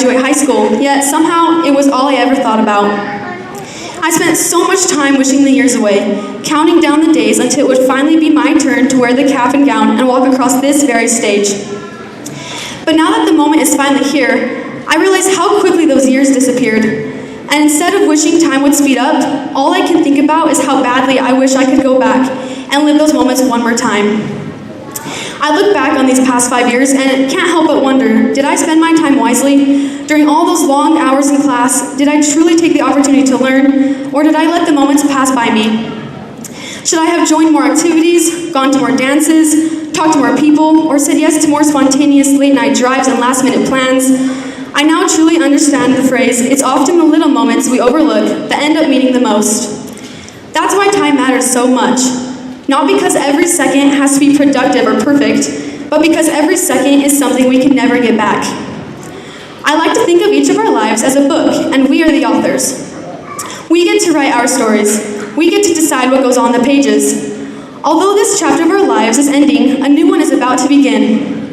graduate high school, yet somehow it was all I ever thought about. I spent so much time wishing the years away, counting down the days until it would finally be my turn to wear the cap and gown and walk across this very stage. But now that the moment is finally here, I realize how quickly those years disappeared. And instead of wishing time would speed up, all I can think about is how badly I wish I could go back and live those moments one more time. I look back on these past 5 years and can't help but wonder, did I spend my time wisely? During all those long hours in class, did I truly take the opportunity to learn, or did I let the moments pass by me? Should I have joined more activities, gone to more dances, talked to more people, or said yes to more spontaneous late-night drives and last-minute plans? I now truly understand the phrase, it's often the little moments we overlook that end up meaning the most. That's why time matters so much. Not because every second has to be productive or perfect, but because every second is something we can never get back. I like to think of each of our lives as a book, and we are the authors. We get to write our stories. We get to decide what goes on the pages. Although this chapter of our lives is ending, a new one is about to begin.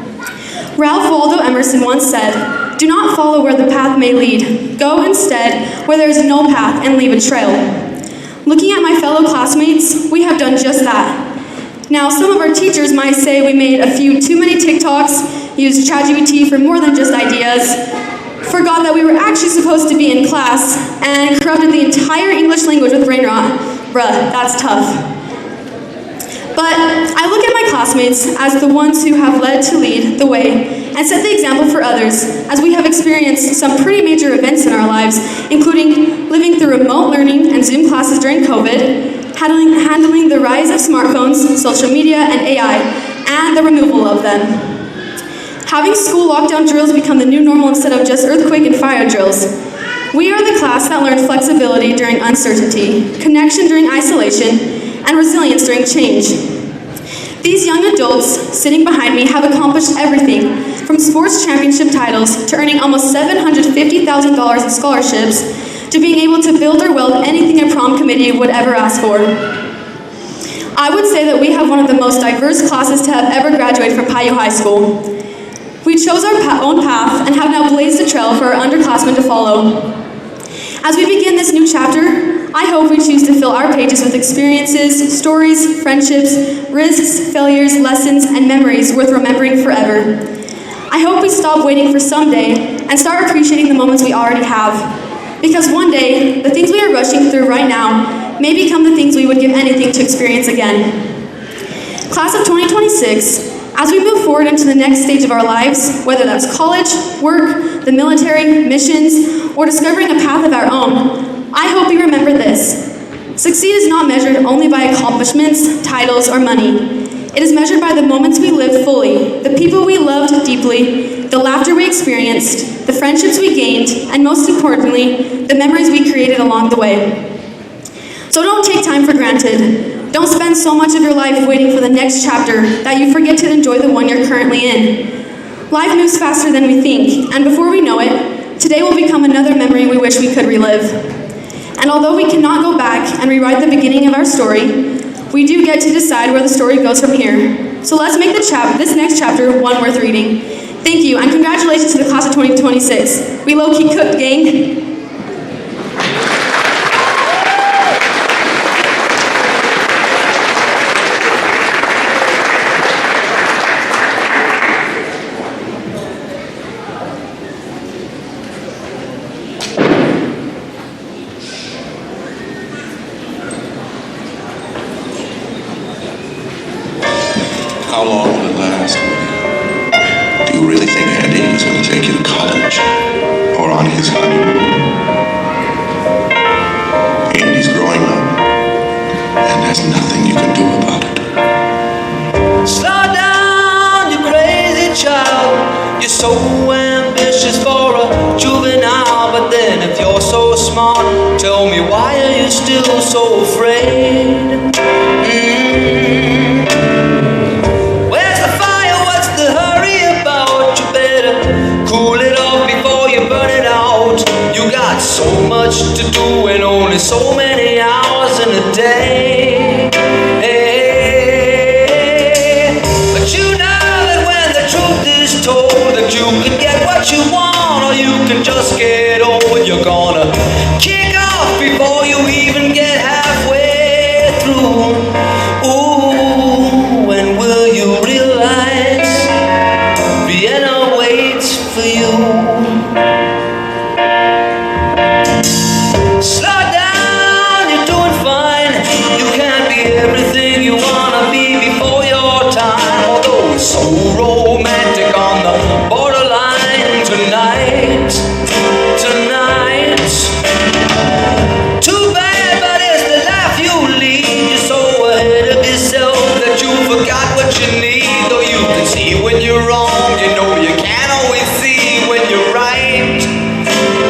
Ralph Waldo Emerson once said, "Do not follow where the path may lead. Go instead where there is no path and leave a trail." Looking at my fellow classmates, we have done just that. Now, some of our teachers might say we made a few too many TikToks, used ChatGPT for more than just ideas, forgot that we were actually supposed to be in class, and corrupted the entire English language with brain rot. Bruh, that's tough. But I look at my classmates as the ones who have led to lead the way and set the example for others, as we have experienced some pretty major events in our lives, including living through remote learning and Zoom classes during COVID, handling the rise of smartphones, social media, and AI, and the removal of them. Having school lockdown drills become the new normal instead of just earthquake and fire drills. We are the class that learned flexibility during uncertainty, connection during isolation, and resilience during change. These young adults sitting behind me have accomplished everything, from sports championship titles to earning almost $750,000 in scholarships, to being able to build or weld anything a prom committee would ever ask for. I would say that we have one of the most diverse classes to have ever graduated from Piute High School. We chose our own path and have now blazed a trail for our underclassmen to follow. As we begin this new chapter, I hope we choose to fill our pages with experiences, stories, friendships, risks, failures, lessons, and memories worth remembering forever. I hope we stop waiting for someday and start appreciating the moments we already have. Because one day, the things we are rushing through right now may become the things we would give anything to experience again. Class of 2026, as we move forward into the next stage of our lives, whether that's college, work, the military, missions, or discovering a path of our own, I hope we remember this. Succeed is not measured only by accomplishments, titles, or money. It is measured by the moments we lived fully, the people we loved deeply, the laughter we experienced, the friendships we gained, and most importantly, the memories we created along the way. So don't take time for granted. Don't spend so much of your life waiting for the next chapter that you forget to enjoy the one you're currently in. Life moves faster than we think, and before we know it, today will become another memory we wish we could relive. And although we cannot go back and rewrite the beginning of our story, we do get to decide where the story goes from here. So let's make this next chapter one worth reading. Thank you, and congratulations to the class of 2026. We low-key cooked, gang. How long will it last? Do you really think Andy is going to take you to college or on his honeymoon? Andy's growing up, and there's nothing you can do about it. Slow down, you crazy child. You're so ambitious for a juvenile, but then if you're so smart, tell me why are you still so afraid? So much to do and only so many hours in a day. But you know that when the truth is told, that you can get what you want or you can just get on. You're gonna kick off before you even get halfway through. Ooh, when will you realize Vienna waits for you? Slow down, you're doing fine. You can't be everything you wanna be before your time. Although it's so romantic on the borderline tonight, tonight. Too bad, but it's the life you lead. You're so ahead of yourself that you forgot what you need. Though you can see when you're wrong, you know you can't always see when you're right.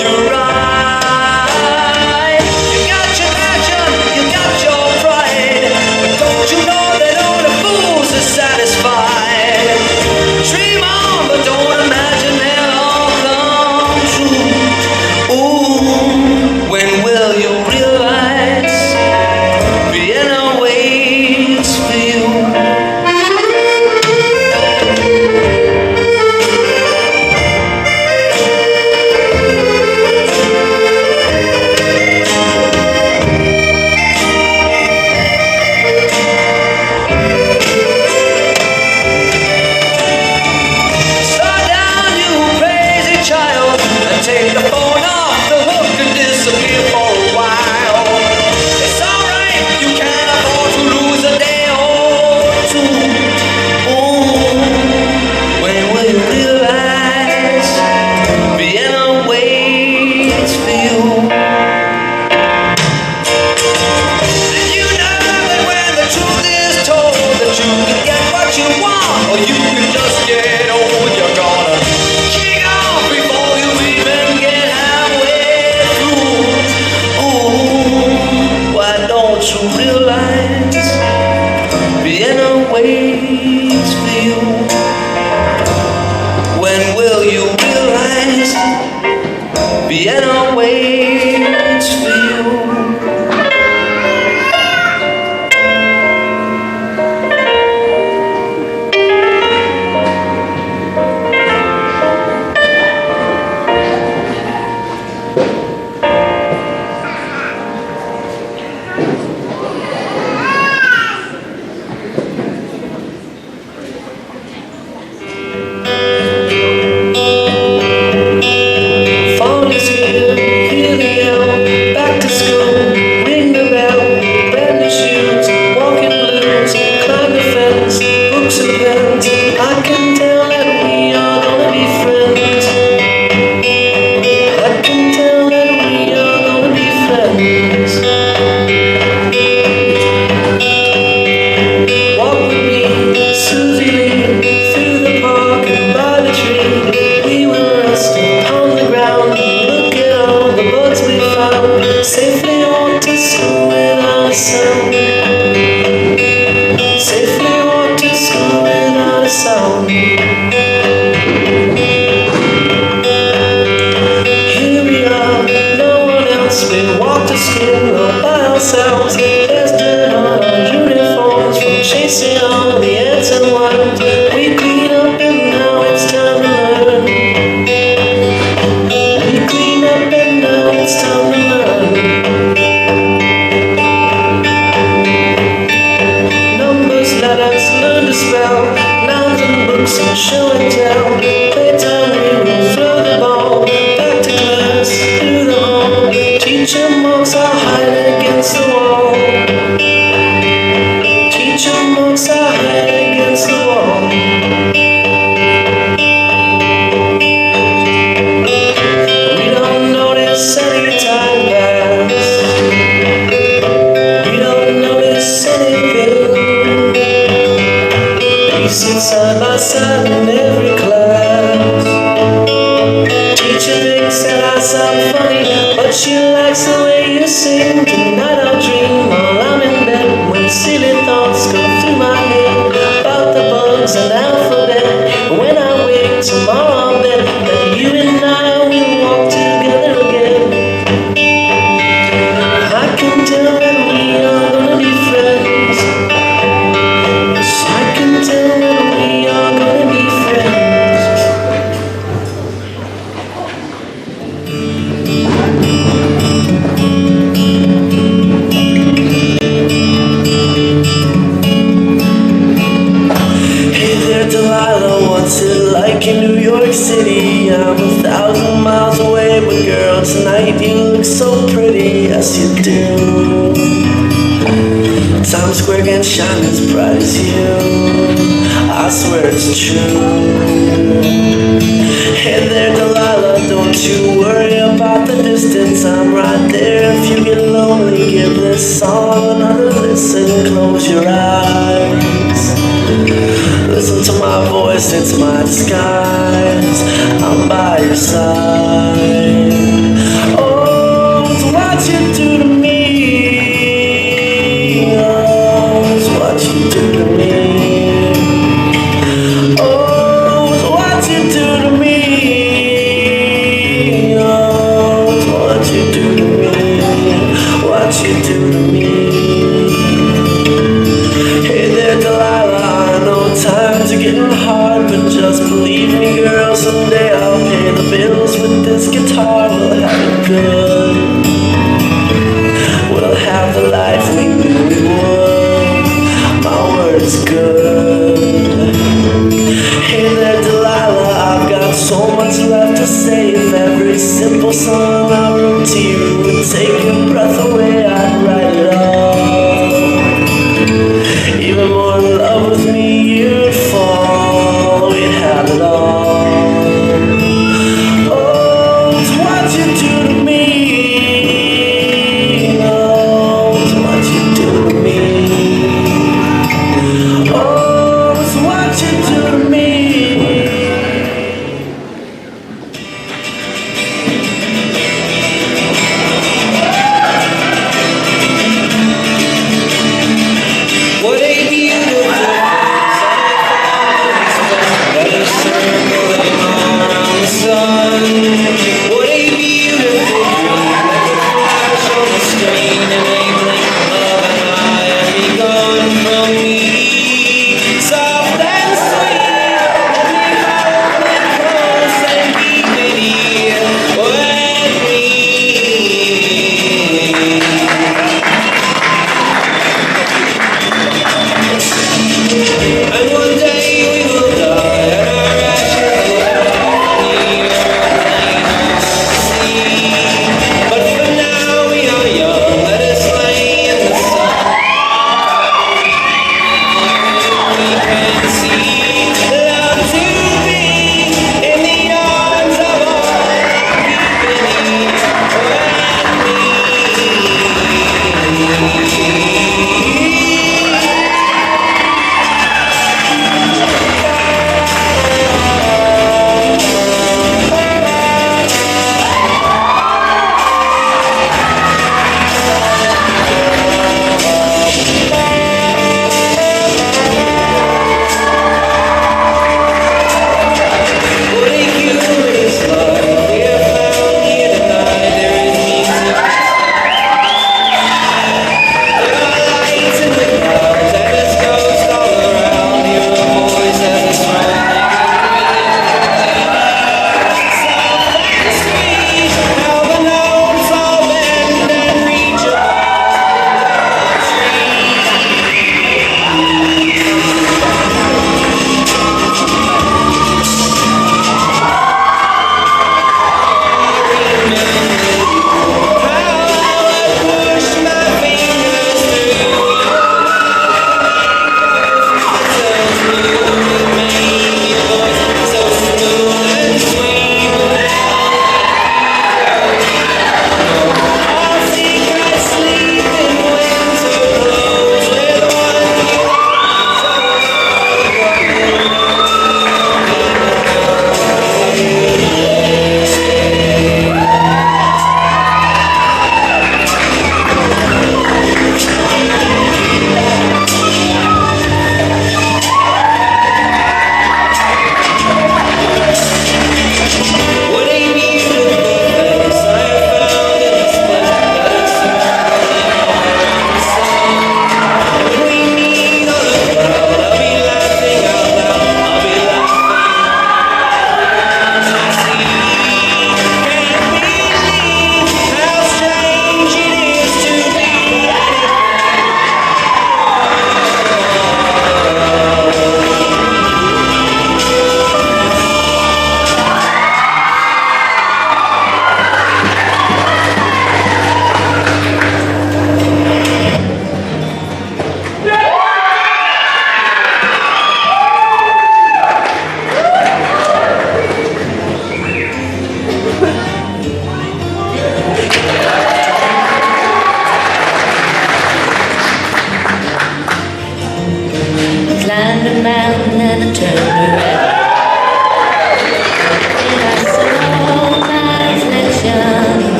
You're right. You got your passion, you got your pride, but don't you know that only fools are satisfied? Dream on, but don't imagine they'll all come true. Ooh, when will you realize Vienna waits for you? Slow down, you crazy child, and take the phone off the hook and disappear for a while. It's alright, you can't afford to lose a day or two. Ooh, when will you realize Vienna waits for you? And you know that when the truth is told that you can get what you want, or you can just get old. You're gonna kick off before you even get halfway through. Ooh, why don't you realize Vienna waits for you? When will you realize Vienna waits for you? Fall is here, hear the yell, back to school, ring the bell, brand new shoes, walking blues, climb the fence, books and pens. I can tell that we are gonna be friends. I can tell that we are gonna be friends. Walk with me, Susie Lee, through the park and by the tree. We will rest upon the ground, look at all the bugs we found. Safely walk to school without a sound. Safely walk to school without a sound. Here we are, no one else. We walk to school all by ourselves. There's dirt on our uniforms from chasing all the ants and worms. We clean up and now it's time to learn. We clean up and now it's time to learn. Numbers, letters, learn to spell, nouns and books and show and tell. Playtime we will throw the ball, back to class, through the hall. Teacher marks our hide against the wall. Teacher marks our hide against the wall. We don't notice any time pass. We don't notice anything. We sit side by side in every class. Teacher thinks that I sound funny, but she likes the way you sing. Tonight I'll dream while I'm in bed, when silly thoughts go through my head about the bugs and alphabet. When I wake tomorrow I'll bet that you and I will walk together again. I can tell that we are gonna be friends. Yes, I can tell that we are gonna be friends. little girl, tonight you look so pretty, yes you do. Times Square can't shine as bright as you, I swear it's true. Hey there Delilah, don't you worry about the distance, I'm right there. If you get lonely, give this song another listen, close your eyes. Listen to my voice, it's my disguise, I'm by your side. Oh, it's what you do to me. Oh, it's what you do to me. Oh, it's what you do to me. Oh, it's what you do to me. What you do to me. Hey there, Delilah, I know times are getting hard, but just believe me, girl, someday I'll pay the bills with this guitar. We'll have it good. We'll have the life we knew we would. My word is good. Hey there, Delilah, I've got so much left to say. If every simple song I wrote to you would take your breath away, I'd write it all. Even more in love with me, you'd fall. We'd have it all. Oh, it's what you do to me. Oh, it's what you do to me. Oh, it's what you do to me. What a beautiful that is circling around the sun. What a beautiful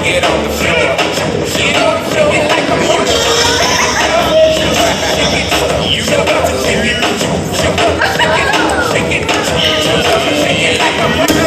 Get on the floor. Get on the floor like a horse. You know what to do. Shake it. Shake it like a horse.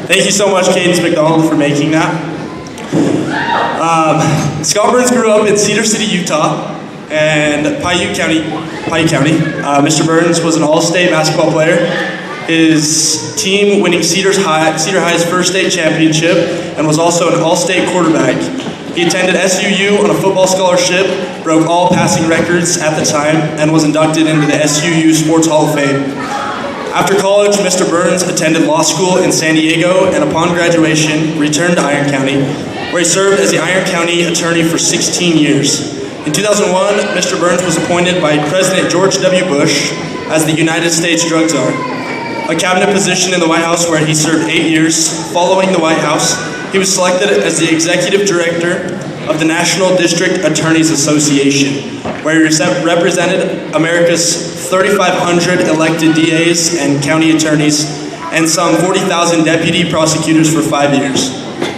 Thank you so much, Cadence McDonald, for making that. Scott Burns grew up in Cedar City, Utah, and Piute County. Mr. Burns was an all-state basketball player. His team winning Cedar High's first state championship, and was also an all-state quarterback. He attended SUU on a football scholarship, broke all passing records at the time, and was inducted into the SUU Sports Hall of Fame. After college, Mr. Burns attended law school in San Diego, and upon graduation, returned to Iron County, where he served as the Iron County attorney for 16 years. In 2001, Mr. Burns was appointed by President George W. Bush as the United States Drug Czar, a cabinet position in the White House where he served 8 years. Following the White House, he was selected as the executive director of the National District Attorneys Association, where he represented America's 3,500 elected DAs and county attorneys and some 40,000 deputy prosecutors for 5 years.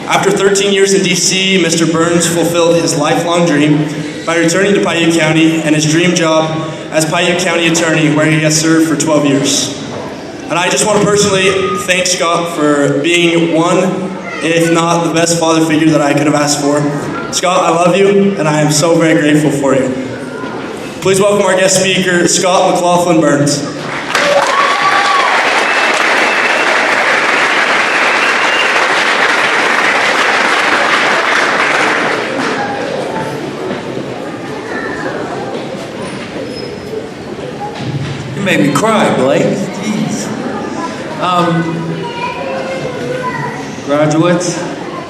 After 13 years in D.C., Mr. Burns fulfilled his lifelong dream by returning to Piute County and his dream job as Piute County Attorney, where he has served for 12 years. And I just want to personally thank Scott for being one, if not the best father figure that I could have asked for. Scott, I love you, and I am so very grateful for you. Please welcome our guest speaker, Scott McLaughlin Burns. You made me cry, Blake. Jeez. Graduates,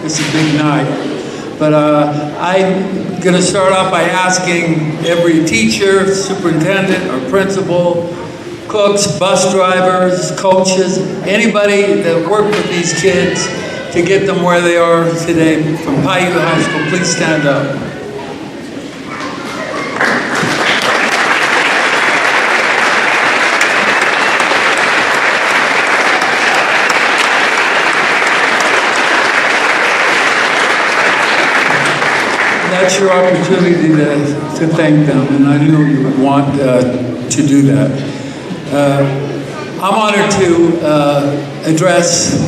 it's a big night. But I'm going to start off by asking every teacher, superintendent, or principal, cooks, bus drivers, coaches, anybody that worked with these kids to get them where they are today from Piute High School. Please stand up. That's your opportunity to thank them, and I knew you would want to do that. I'm honored to address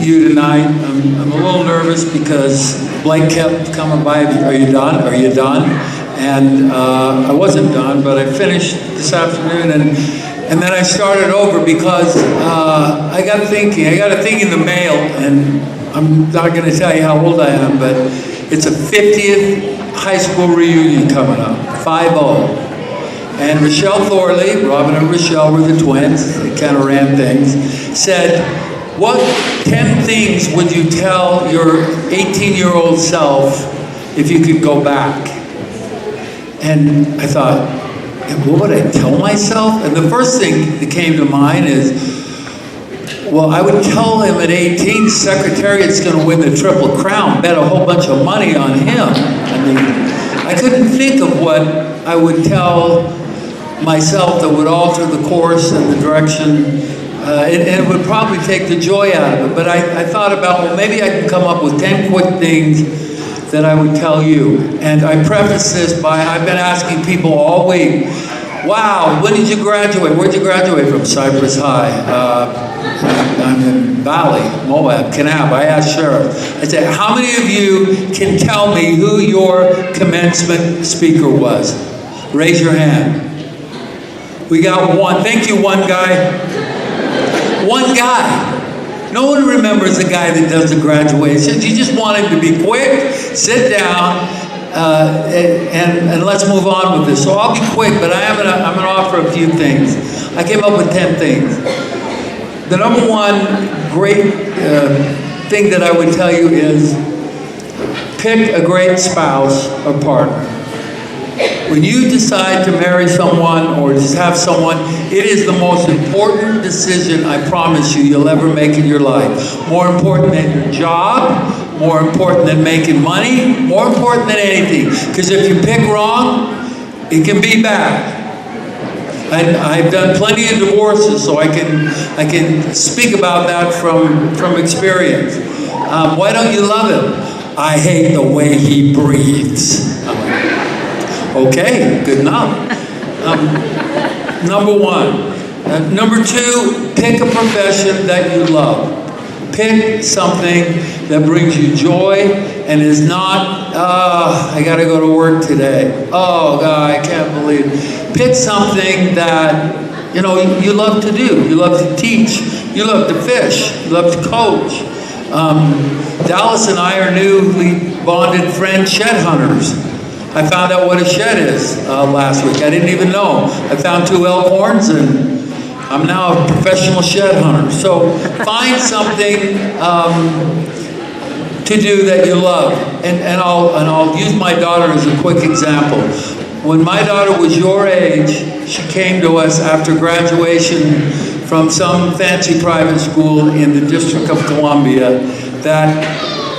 you tonight. I'm a little nervous because Blake kept coming by. Are you done? Are you done? And I wasn't done, but I finished this afternoon, and then I started over because I got to thinking in the mail, and I'm not going to tell you how old I am, but it's a 50th high school reunion coming up, 5-0. And Rochelle Thorley, Robin and Rochelle were the twins, they kind of ran things, said, what 10 things would you tell your 18-year-old self if you could go back? And I thought, what would I tell myself? And the first thing that came to mind is, well, I would tell him at 18, Secretariat's going to win the Triple Crown, bet a whole bunch of money on him. I mean, I couldn't think of what I would tell myself that would alter the course and the direction, and it would probably take the joy out of it. But I thought about, well, maybe I can come up with 10 quick things that I would tell you. And I preface this by, I've been asking people all week, wow, when did you graduate? Where'd you graduate from? Cypress High. I'm in Valley, Moab, Kanab. I asked Sheriff, I said, how many of you can tell me who your commencement speaker was? Raise your hand. We got one. Thank you, one guy. One guy. No one remembers the guy that does the graduation. You just want him to be quick, sit down, and let's move on with this. So I'll be quick, but I'm gonna offer a few things. I came up with 10 things. The number one great thing that I would tell you is pick a great spouse or partner. When you decide to marry someone or just have someone, it is the most important decision, I promise you, you'll ever make in your life. More important than your job, more important than making money, more important than anything. Because if you pick wrong, it can be bad. I've done plenty of divorces, so I can speak about that from experience. Why don't you love him? I hate the way he breathes. Okay, good enough. Number one. Number two, pick a profession that you love. Pick something that brings you joy and is not, I gotta go to work today. Oh God, I can't believe it. Pick something that, you know, you love to do. You love to teach. You love to fish. You love to coach. Dallas and I are newly bonded friend shed hunters. I found out what a shed is last week. I didn't even know. I found 2 elk horns and I'm now a professional shed hunter. So find something to do that you love. And I'll use my daughter as a quick example. When my daughter was your age, she came to us after graduation from some fancy private school in the District of Columbia that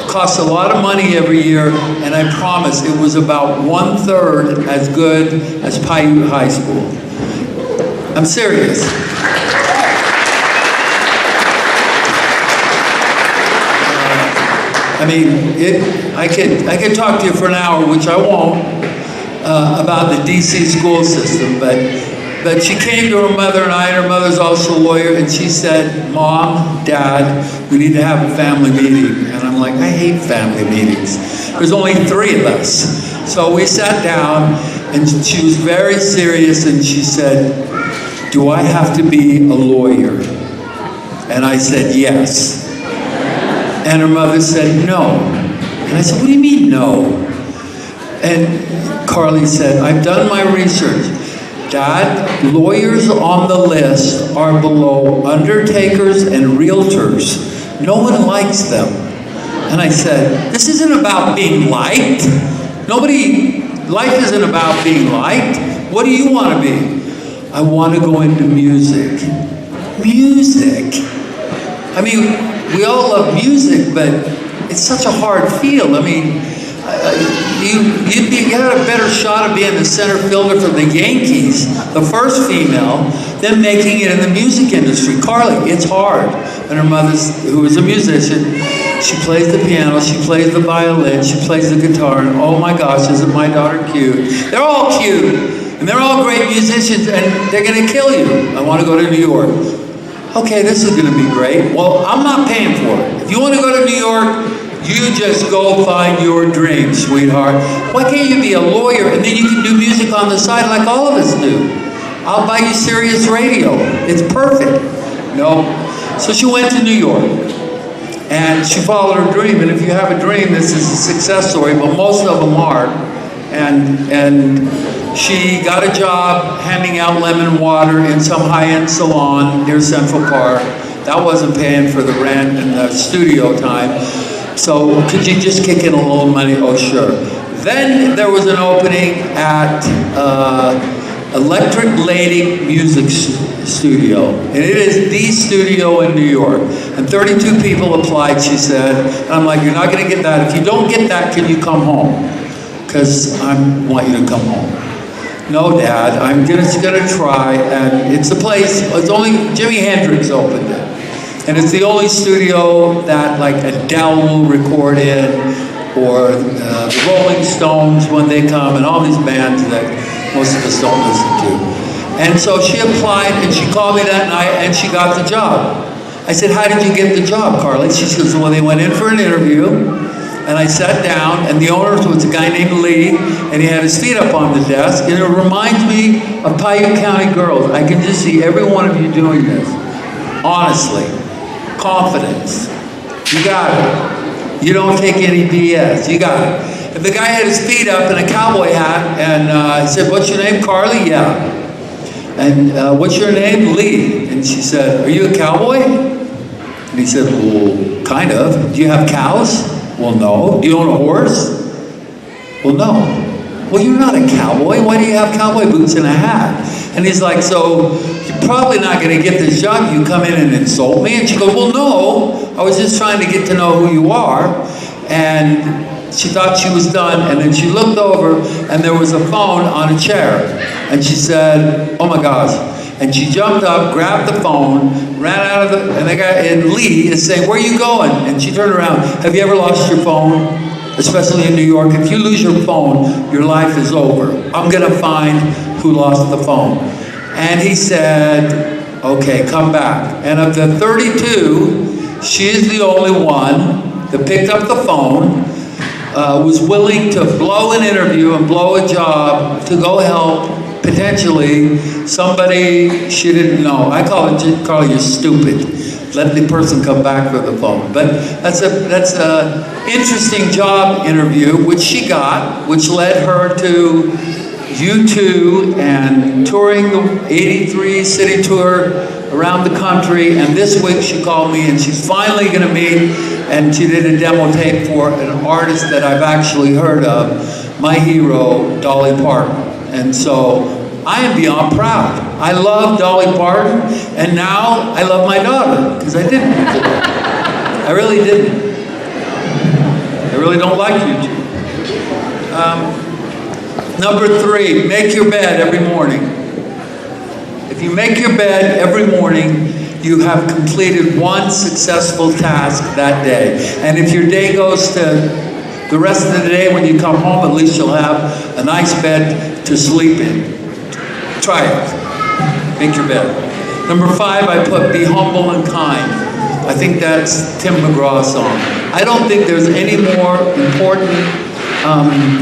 costs a lot of money every year, and I promise it was about 1/3 as good as Piute High School. I'm serious. I mean, I could talk to you for an hour, which I won't, about the DC school system, but she came to her mother and I, and her mother's also a lawyer, and she said, Mom, Dad, we need to have a family meeting. And I'm like, I hate family meetings. There's only 3 of us. So we sat down, and she was very serious, and she said, do I have to be a lawyer? And I said, yes. And her mother said, no. And I said, what do you mean, no? And Carly said, I've done my research. Dad, lawyers on the list are below undertakers and realtors. No one likes them. And I said, this isn't about being liked. Life isn't about being liked. What do you want to be? I want to go into music. Music. I mean, we all love music, but it's such a hard field. I mean, you had a better shot of being the center fielder for the Yankees, the first female, than making it in the music industry. Carly, it's hard. And her mother, who is a musician, she plays the piano, she plays the violin, she plays the guitar, and oh my gosh, isn't my daughter cute? They're all cute, and they're all great musicians, and they're gonna kill you. I want to go to New York. Okay, this is gonna be great. Well, I'm not paying for it. If you want to go to New York, you just go find your dream, sweetheart. Why can't you be a lawyer and then you can do music on the side like all of us do? I'll buy you Sirius Radio. It's perfect. No. So she went to New York and she followed her dream. And if you have a dream, this is a success story, but most of them are. And she got a job handing out lemon water in some high-end salon near Central Park. That wasn't paying for the rent and the studio time. So could you just kick in a little money? Oh, sure. Then there was an opening at Electric Lady Music Studio. And it is the studio in New York. And 32 people applied, she said. And I'm like, you're not going to get that. If you don't get that, can you come home? Because I want you to come home. No, Dad, I'm just going to try. And it's a place, it's only Jimi Hendrix opened it. And it's the only studio that like Adele will record in, or the Rolling Stones when they come, and all these bands that most of us don't listen to. And so she applied, and she called me that night, and she got the job. I said, how did you get the job, Carly? She says, well, they went in for an interview, and I sat down, and the owner was a guy named Lee, and he had his feet up on the desk, and it reminds me of Piute County girls. I can just see every one of you doing this, honestly. Confidence. You got it. You don't take any BS. You got it. And the guy had his feet up in a cowboy hat, and he said, what's your name, Carly? Yeah. And what's your name? Lee. And she said, are you a cowboy? And he said, well, kind of. Do you have cows? Well, no. Do you own a horse? Well, no. Well, you're not a cowboy. Why do you have cowboy boots and a hat? And he's like, so you're probably not going to get this job. You come in and insult me? And she goes, well, no. I was just trying to get to know who you are. And she thought she was done. And then she looked over, and there was a phone on a chair. And she said, oh, my gosh. And she jumped up, grabbed the phone, ran out of the, and the guy, and Lee is saying, where are you going? And she turned around. Have you ever lost your phone? Especially in New York, if you lose your phone, your life is over. I'm going to find who lost the phone. And he said, okay, come back. And of the 32, she is the only one that picked up the phone, was willing to blow an interview and blow a job to go help potentially somebody she didn't know. I call you stupid. Let the person come back for the phone. But that's a interesting job interview, which she got, which led her to U2 and touring the 83 city tour around the country. And this week she called me and she's finally going to meet, and she did a demo tape for an artist that I've actually heard of, my hero, Dolly Parton. And so I am beyond proud. I love Dolly Parton, and now I love my daughter, because I didn't before. I really didn't. I really don't like you. Number 3, make your bed every morning. If you make your bed every morning, you have completed one successful task that day. And if your day goes to the rest of the day, when you come home, at least you'll have a nice bed to sleep in. Try it. Make your bed. Number 5, I put be humble and kind. I think that's Tim McGraw's song. I don't think there's any more important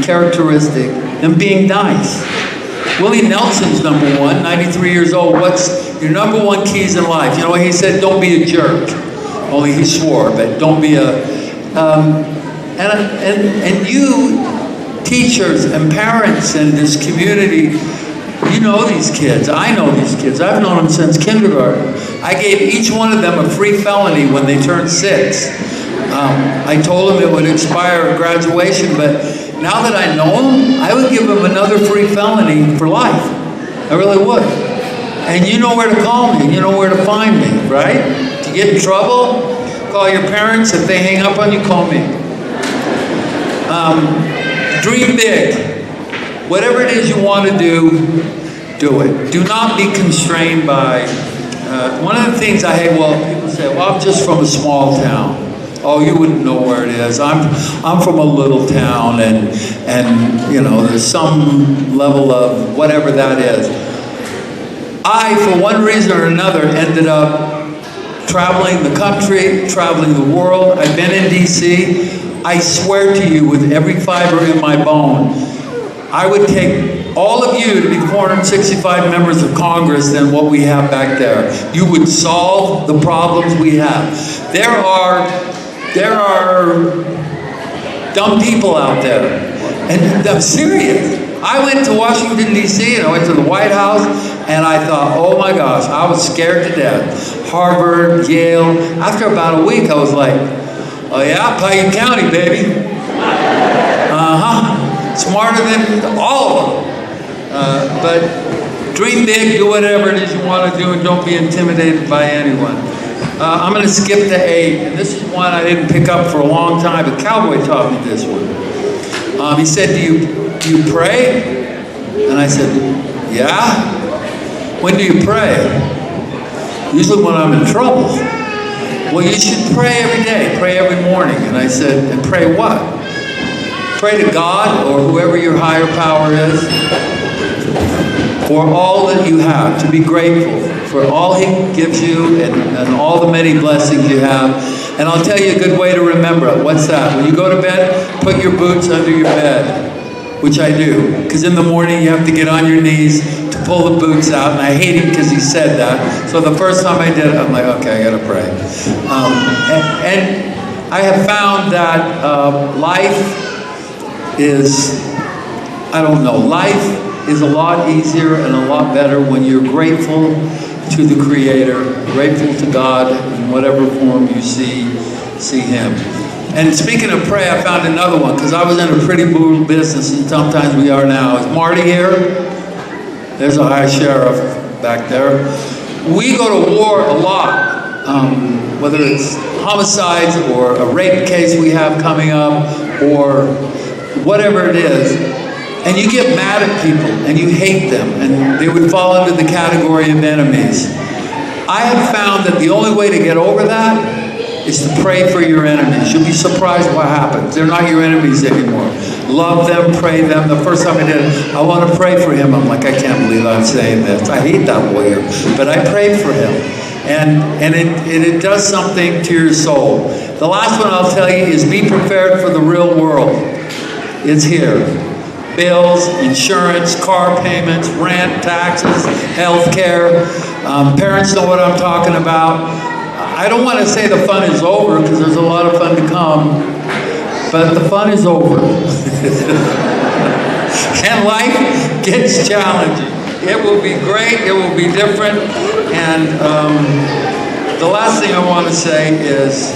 characteristic than being nice. Willie Nelson's number 1, 93 years old. What's your number 1 keys in life? You know what he said? Don't be a jerk. Only he swore, but don't be a... And you, teachers and parents in this community, you know these kids. I know these kids. I've known them since kindergarten. I gave each one of them a free felony when they turned 6. I told them it would expire at graduation, but now that I know them, I would give them another free felony for life. I really would. And you know where to call me. You know where to find me, right? If you get in trouble, call your parents. If they hang up on you, call me. Dream big. Whatever it is you want to do it. Do not be constrained by... one of the things I hate, people say, well, I'm just from a small town. Oh, you wouldn't know where it is. I'm from a little town, and you know, there's some level of whatever that is. I, for one reason or another, ended up traveling the country, traveling the world. I've been in D.C. I swear to you, with every fiber in my bone, I would take all of you to be 465 members of Congress than what we have back there. You would solve the problems we have. There are dumb people out there. And I'm serious. I went to Washington, D.C., and I went to the White House, and I thought, oh my gosh, I was scared to death. Harvard, Yale. After about a week, I was like, oh yeah, Piute County, baby. Smarter than all of them. But dream big, do whatever it is you want to do, and don't be intimidated by anyone. I'm going to skip to 8, and this is one I didn't pick up for a long time, but Cowboy taught me this one. He said, do you pray? And I said, yeah. When do you pray? Usually when I'm in trouble. Well, you should pray every day, pray every morning. And I said, and pray what? Pray to God or whoever your higher power is for all that you have, to be grateful for all He gives you and all the many blessings you have. And I'll tell you a good way to remember it. What's that? When you go to bed, put your boots under your bed, which I do. Because in the morning you have to get on your knees to pull the boots out. And I hate him because he said that. So the first time I did it, I'm like, okay, I got to pray. And I have found that life is, life is a lot easier and a lot better when you're grateful to the Creator, grateful to God in whatever form you see Him. And speaking of pray, I found another one, because I was in a pretty brutal business, and sometimes we are now. Is Marty here? There's a high sheriff back there. We go to war a lot, whether it's homicides or a rape case we have coming up, or whatever it is. And you get mad at people, and you hate them, and they would fall into the category of enemies. I have found that the only way to get over that is to pray for your enemies. You'll be surprised what happens. They're not your enemies anymore. Love them, pray them. The first time I did it, I want to pray for him. I'm like, I can't believe I'm saying this. I hate that lawyer, but I prayed for him. And it does something to your soul. The last one I'll tell you is be prepared for the real world. It's here. Bills, insurance, car payments, rent, taxes, health care. Parents know what I'm talking about. I don't want to say the fun is over because there's a lot of fun to come, but the fun is over. And life gets challenging. It will be great, it will be different, and the last thing I want to say is,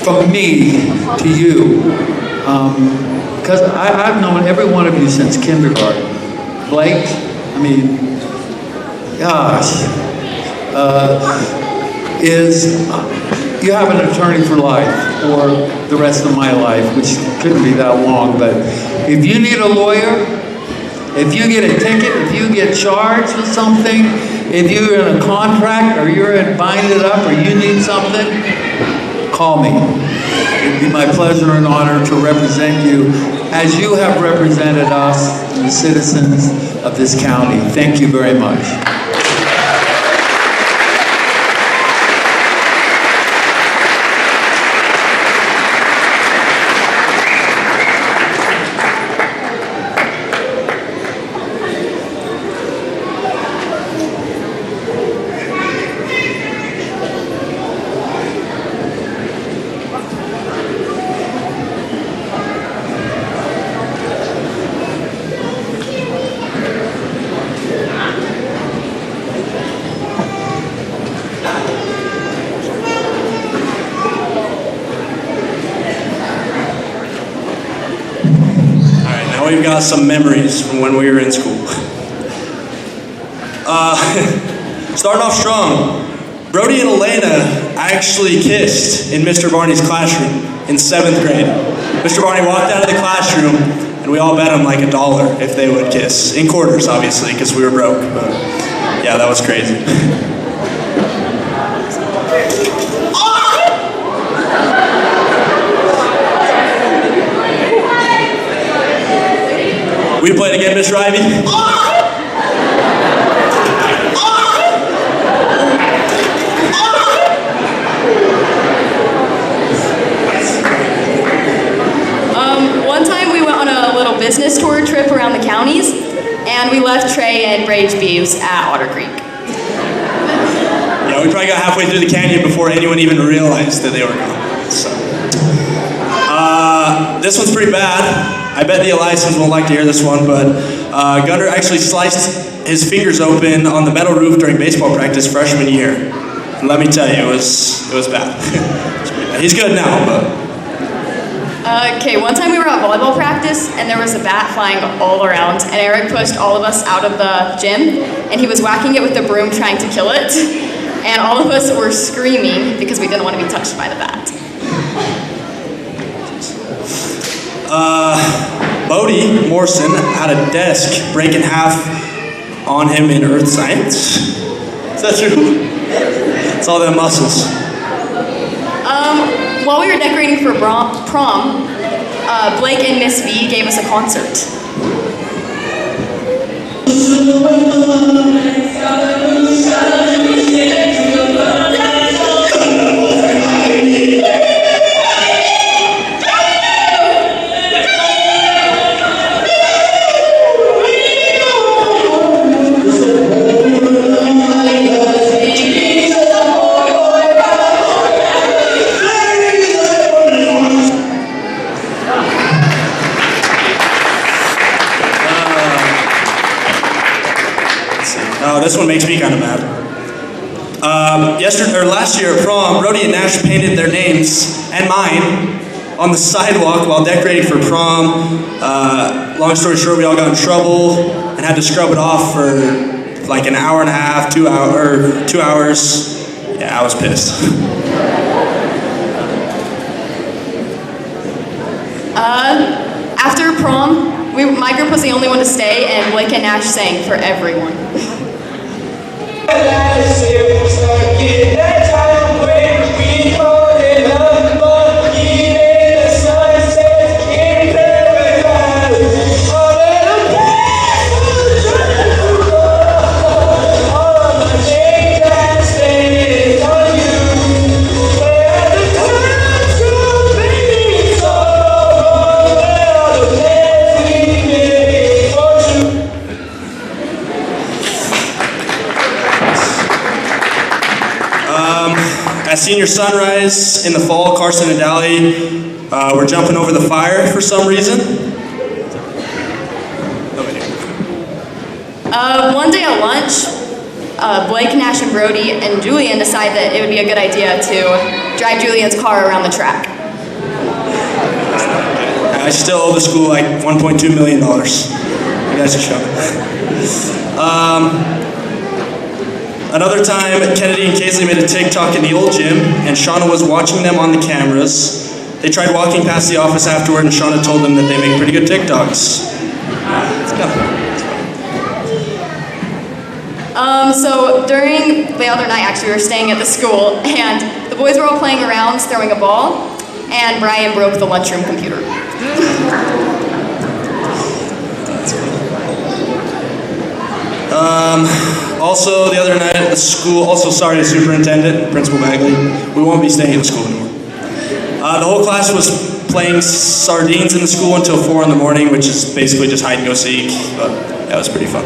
from me to you, because I've known every one of you since kindergarten. Blake, I mean, gosh, you have an attorney for life, or the rest of my life, which couldn't be that long, but if you need a lawyer, if you get a ticket, if you get charged with something, if you're in a contract or you're in bind it up or you need something, call me. It'd be my pleasure and honor to represent you as you have represented us, the citizens of this county. Thank you very much. We've got some memories from when we were in school. Starting off strong, Brody and Elena actually kissed in Mr. Barney's classroom in 7th grade. Mr. Barney walked out of the classroom and we all bet him like $1 if they would kiss. In quarters, obviously, because we were broke, but yeah, that was crazy. We play it again, Mr. Ivy. One time we went on a little business tour trip around the counties, and we left Trey and Bray's Beeves at Otter Creek. Yeah, we probably got halfway through the canyon before anyone even realized that they were gone. So, this one's pretty bad. I bet the Eliasons won't like to hear this one, but Gunnar actually sliced his fingers open on the metal roof during baseball practice freshman year. And let me tell you, it was bad. He's good now, but... Okay, one time we were at volleyball practice, and there was a bat flying all around, and Eric pushed all of us out of the gym, and he was whacking it with the broom trying to kill it, and all of us were screaming because we didn't want to be touched by the bat. Bodie Morrison had a desk break in half on him in earth science. Is that true? It's all them muscles. While we were decorating for prom, Blake and Miss V gave us a concert. This one makes me kind of mad. Last year at prom, Brody and Nash painted their names and mine on the sidewalk while decorating for prom. Long story short, we all got in trouble and had to scrub it off for like an hour and a half, 2 hours. Yeah, I was pissed. After prom, my group was the only one to stay, and Blake and Nash sang for everyone. senior sunrise in the fall, Carson and Dally were jumping over the fire for some reason. One day at lunch, Blake, Nash, and Brody and Julian decided that it would be a good idea to drive Julian's car around the track. I still owe the school like $1.2 million. You guys are showing. Another time, Kennedy and Casey made a TikTok in the old gym, and Shauna was watching them on the cameras. They tried walking past the office afterward, and Shauna told them that they make pretty good TikToks. Let's go. So during the other night, actually, we were staying at the school, and the boys were all playing around, throwing a ball, and Brian broke the lunchroom computer. Also, the other night at the school, also sorry to Superintendent, Principal Bagley, we won't be staying at the school anymore. The whole class was playing sardines in the school until 4 in the morning, which is basically just hide and go seek, but that was pretty fun.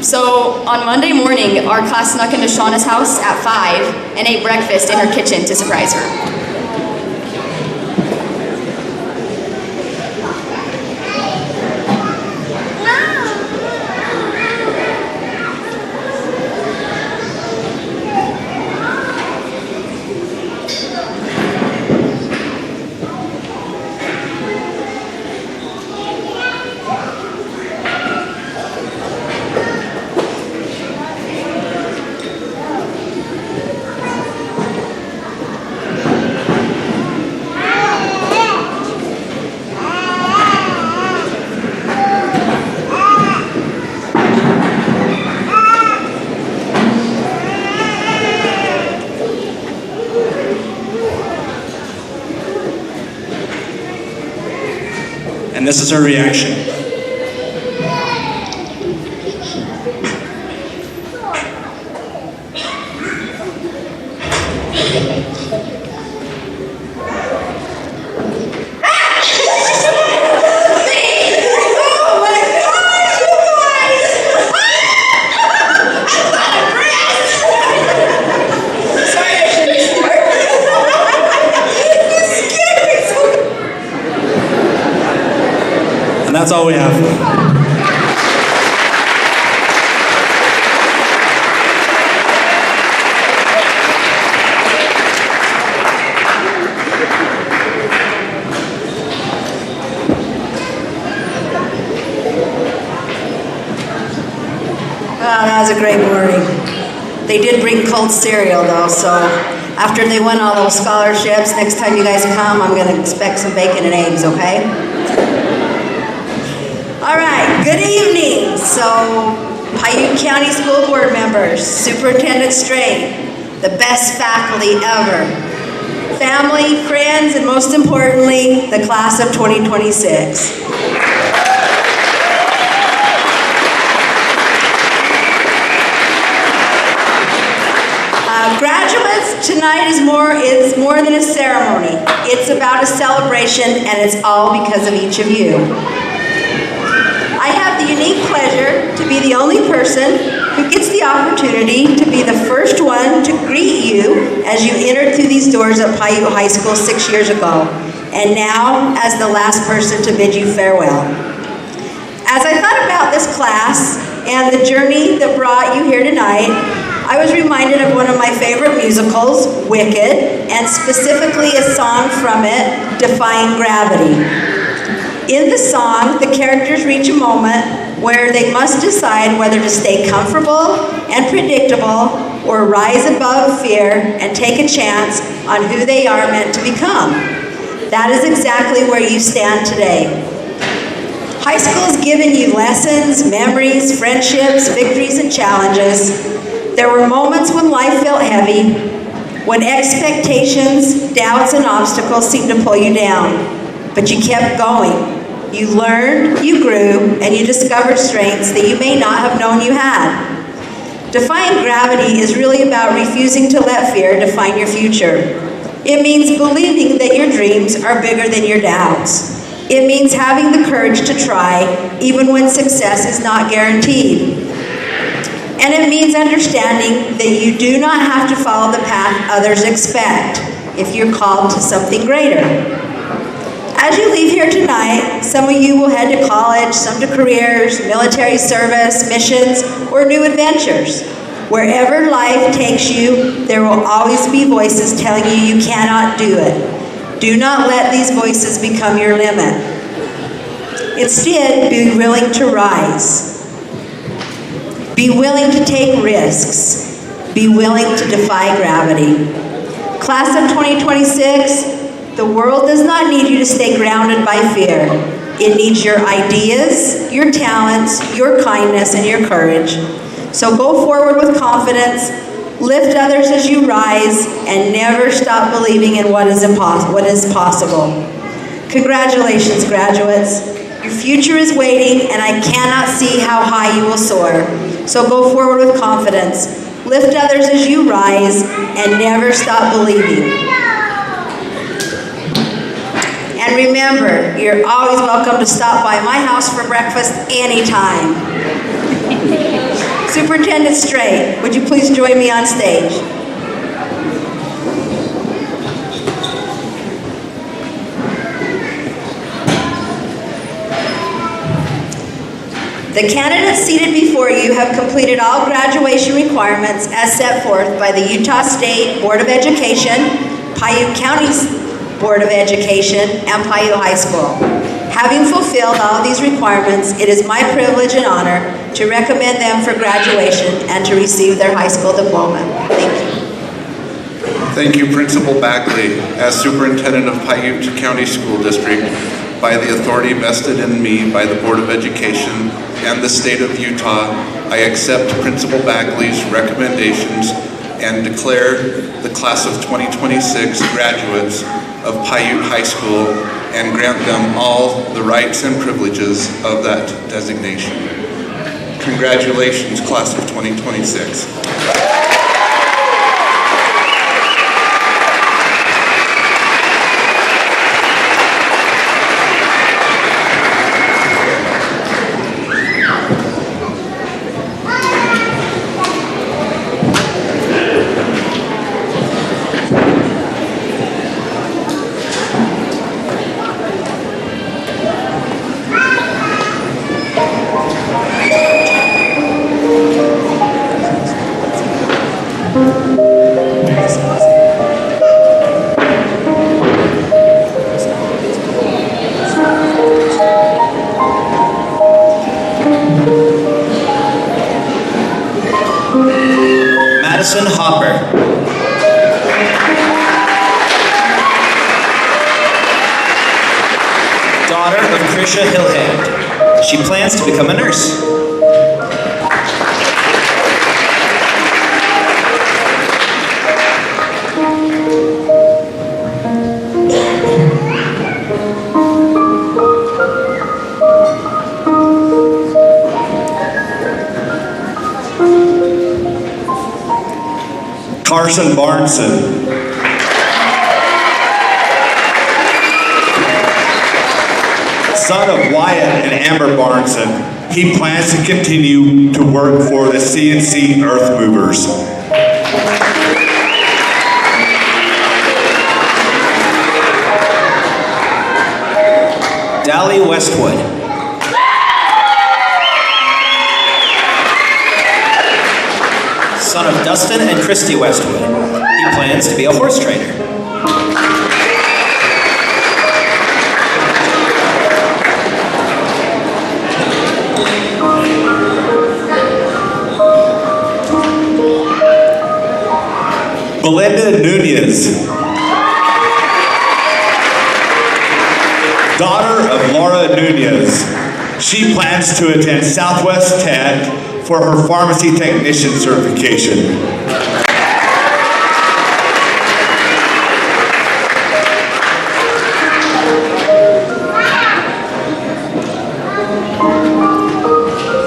So on Monday morning, our class snuck into Shauna's house at 5 and ate breakfast in her kitchen to surprise her. And this is her reaction. And that's all we have. Wow, that was a great morning. They did bring cold cereal though, so after they won all those scholarships, next time you guys come, I'm gonna expect some bacon and eggs, okay? All right, good evening. So, Piute County School Board members, Superintendent Strait, the best faculty ever, family, friends, and most importantly, the class of 2026. Graduates, tonight is more than a ceremony. It's about a celebration, and it's all because of each of you. I have the unique pleasure to be the only person who gets the opportunity to be the first one to greet you as you entered through these doors at Piute High School 6 years ago, and now as the last person to bid you farewell. As I thought about this class and the journey that brought you here tonight, I was reminded of one of my favorite musicals, Wicked, and specifically a song from it, Defying Gravity. In the song, the characters reach a moment where they must decide whether to stay comfortable and predictable or rise above fear and take a chance on who they are meant to become. That is exactly where you stand today. High school's given you lessons, memories, friendships, victories, and challenges. There were moments when life felt heavy, when expectations, doubts, and obstacles seemed to pull you down. But you kept going. You learned, you grew, and you discovered strengths that you may not have known you had. Defying gravity is really about refusing to let fear define your future. It means believing that your dreams are bigger than your doubts. It means having the courage to try, even when success is not guaranteed. And it means understanding that you do not have to follow the path others expect if you're called to something greater. As you leave here tonight, some of you will head to college, some to careers, military service, missions, or new adventures. Wherever life takes you, there will always be voices telling you you cannot do it. Do not let these voices become your limit. Instead, be willing to rise. Be willing to take risks. Be willing to defy gravity. Class of 2026, the world does not need you to stay grounded by fear. It needs your ideas, your talents, your kindness, and your courage. So go forward with confidence, lift others as you rise, and never stop believing in what is possible. Congratulations, graduates. Your future is waiting, and I cannot see how high you will soar. So go forward with confidence, lift others as you rise, and never stop believing. And remember, you're always welcome to stop by my house for breakfast anytime. Superintendent Strait, would you please join me on stage? The candidates seated before you have completed all graduation requirements as set forth by the Utah State Board of Education, Piute County's Board of Education, and Piute High School. Having fulfilled all of these requirements, it is my privilege and honor to recommend them for graduation and to receive their high school diploma. Thank you. Thank you, Principal Backley. As Superintendent of Piute County School District, by the authority vested in me by the Board of Education and the state of Utah, I accept Principal Backley's recommendations and declare the class of 2026 graduates of Piute High School and grant them all the rights and privileges of that designation. Congratulations, class of 2026. Hopper. Daughter of Krisha Hillhand. She plans to become a nurse. Carson Barnson. Son of Wyatt and Amber Barnson, he plans to continue to work for the CNC Earth Movers. Dally Westwood. Son of Dustin and Christy Westwood. He plans to be a horse trainer. Belinda Nunez. Daughter of Laura Nunez. She plans to attend Southwest Tech for her pharmacy technician certification.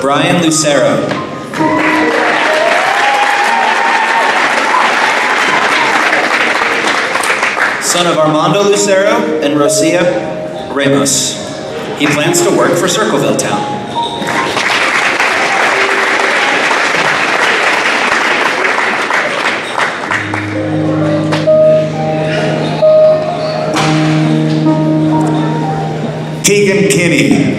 Brian Lucero. Son of Armando Lucero and Rosia Ramos. He plans to work for Circleville Town. Tegan Kinney.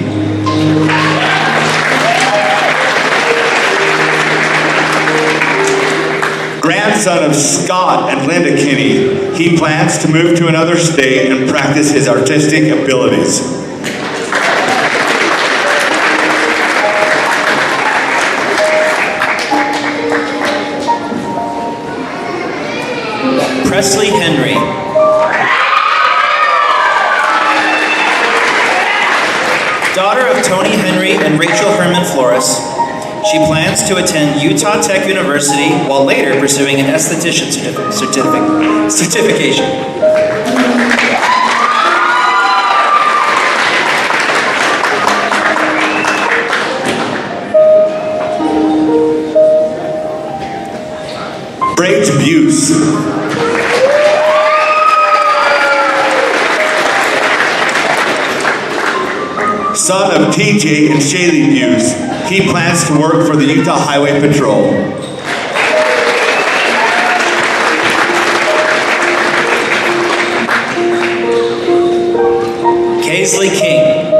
Grandson of Scott and Linda Kinney, he plans to move to another state and practice his artistic abilities. Presley Henry. Daughter of Tony Henry and Rachel Herman Flores, she plans to attend Utah Tech University while later pursuing an esthetician certification. Brate Buse. Son of TJ and Shaylee Buse, he plans to work for the Utah Highway Patrol. Kaisley King.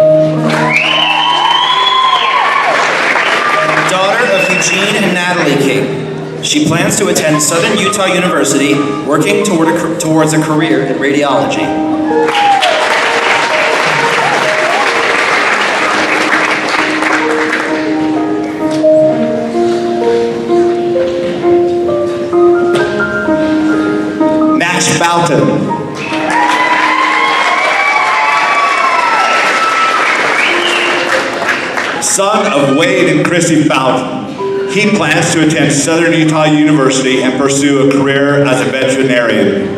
Daughter of Eugene and Natalie King, she plans to attend Southern Utah University, working towards a career in radiology. Boughton. Son of Wade and Christy Boughton, he plans to attend Southern Utah University and pursue a career as a veterinarian.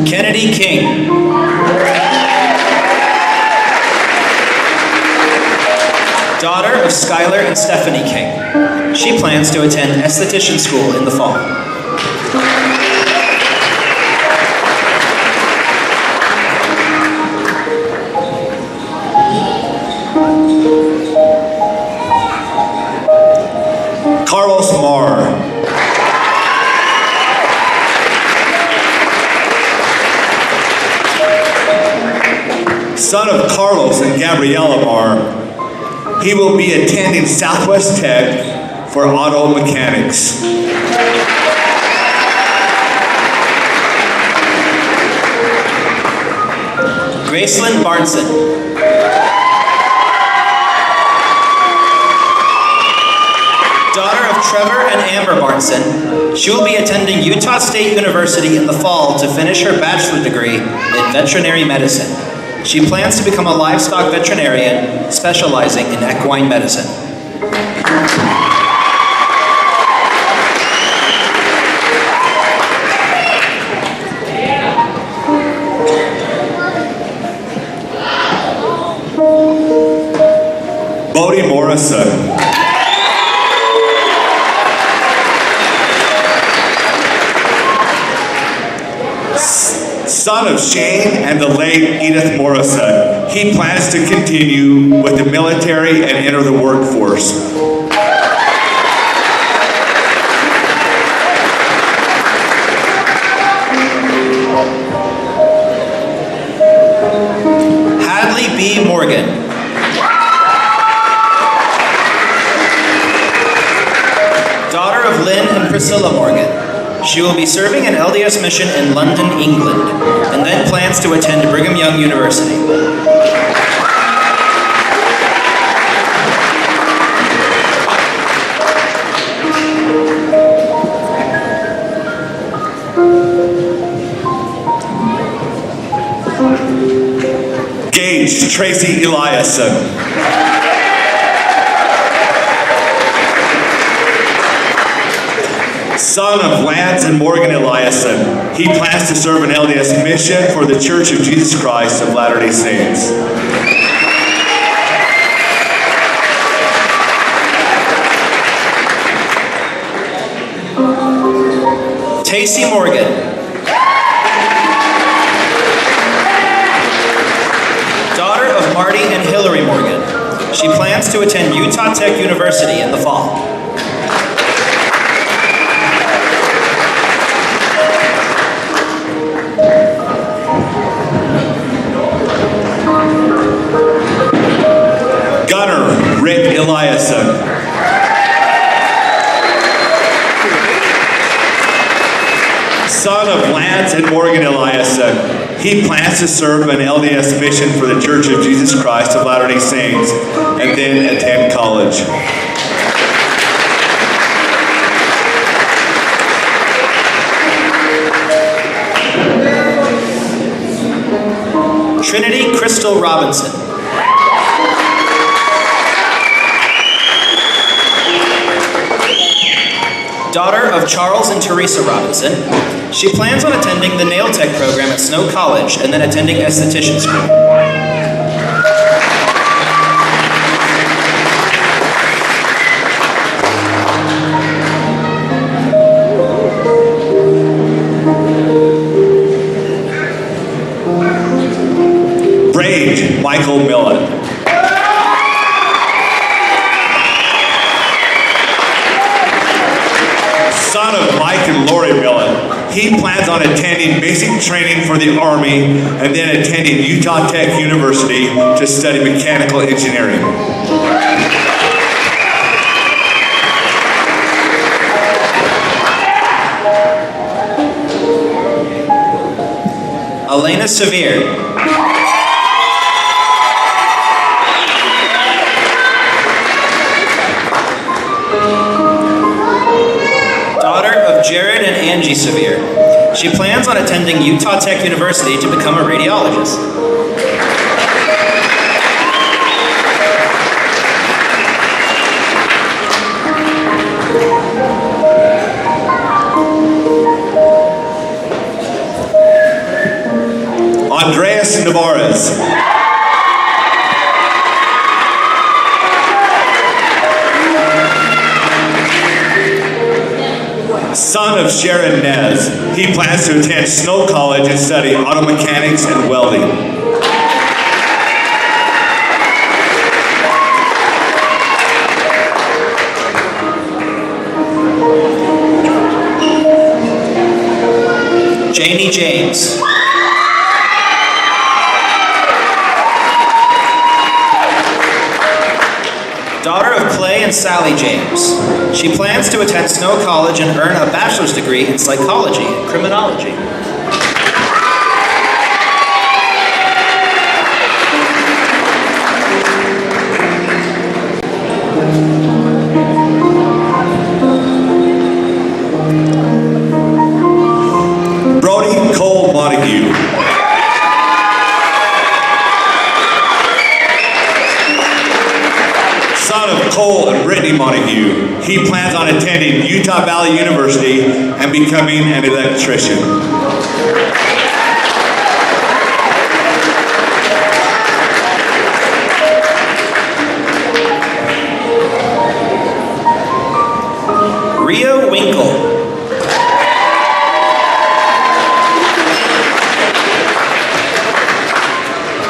Kennedy King. Daughter of Skylar and Stephanie King. She plans to attend esthetician school in the fall. Carlos Marr. Son of Carlos and Gabriella Marr, he will be attending Southwest Tech for auto mechanics. Gracelyn Barnson. Daughter of Trevor and Amber Barnson, she will be attending Utah State University in the fall to finish her bachelor degree in veterinary medicine. She plans to become a livestock veterinarian specializing in equine medicine. Bodie Morrison. Son of Shane and the late Edith Morrison, he plans to continue with the military and enter the workforce. Hadley B. Morgan. Daughter of Lynn and Priscilla Morgan. She will be serving an LDS mission in London, England, and then plans to attend Brigham Young University. Gage Tracy Eliason. Son of Lance and Morgan Eliason, he plans to serve an LDS mission for the Church of Jesus Christ of Latter-day Saints. Tacey Morgan. Daughter of Marty and Hillary Morgan, she plans to attend Utah Tech University in the fall. Son of Lance and Morgan Eliason. He plans to serve an LDS mission for the Church of Jesus Christ of Latter-day Saints and then attend college. Trinity Crystal Robinson. Daughter of Charles and Teresa Robinson. She plans on attending the nail tech program at Snow College and then attending esthetician school. Braid Michael Millen. Son of Mike and Lori Millen. He plans on attending basic training for the Army and then attending Utah Tech University to study mechanical engineering. Elena Severe. Jared and Angie Severe. She plans on attending Utah Tech University to become a radiologist. Andreas Navarez. Son of Sharon Nez. He plans to attend Snow College and study auto mechanics and welding. Janie James. Daughter of Clay and Sally James. She plans to attend Snow College and earn a bachelor's degree in psychology and criminology. Brody Cole Montague. Son of Cole and Brittany Montague. He plans on attending Utah Valley University and becoming an electrician. Rio Winkle.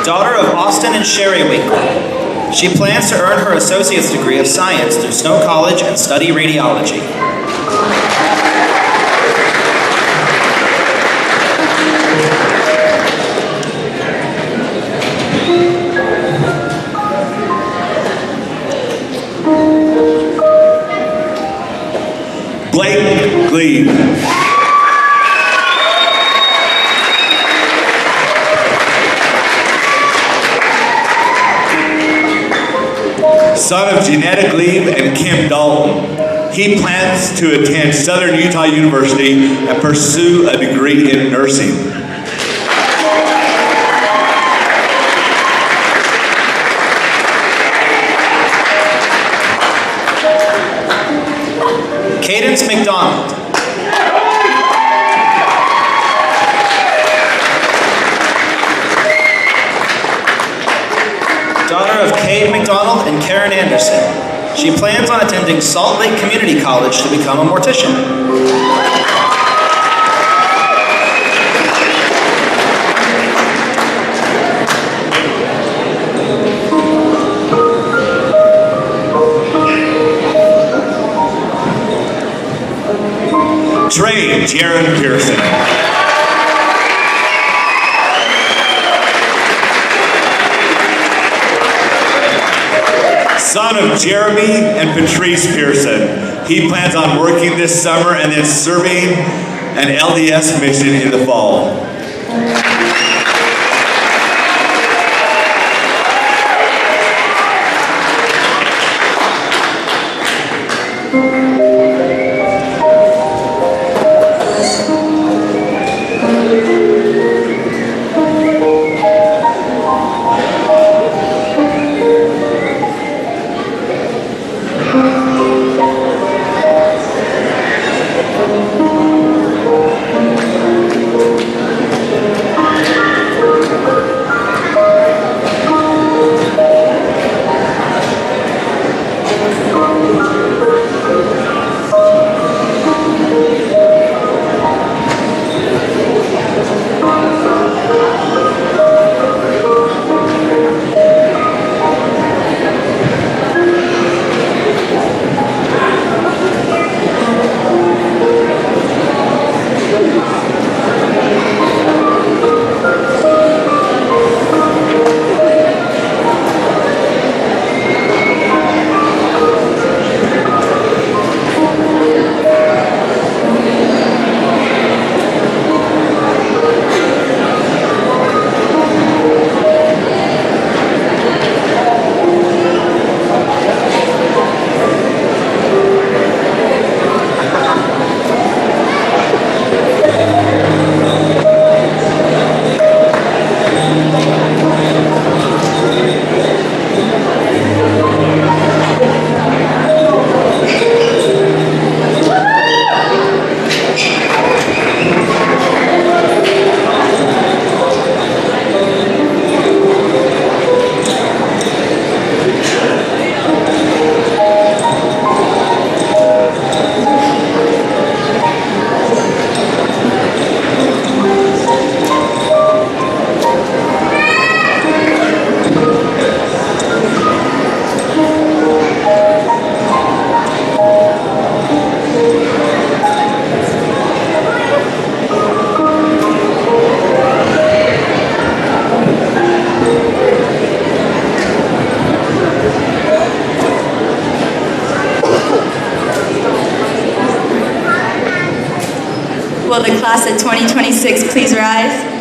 Daughter of Austin and Sherry Winkle. She plans to earn her associate's degree of science through Snow College and study radiology. Blake Glebe. Son of Janetta Glebe and Kim Dalton. He plans to attend Southern Utah University and pursue a degree in nursing. Cadence McDonald. Daughter of Cade McDonald and Karen Anderson. She plans on attending Salt Lake Community College to become a mortician. Trey Jaron Pearson. Son of Jeremy and Patrice Pearson. He plans on working this summer and then serving an LDS mission in the fall. Will the class of 2026 please rise?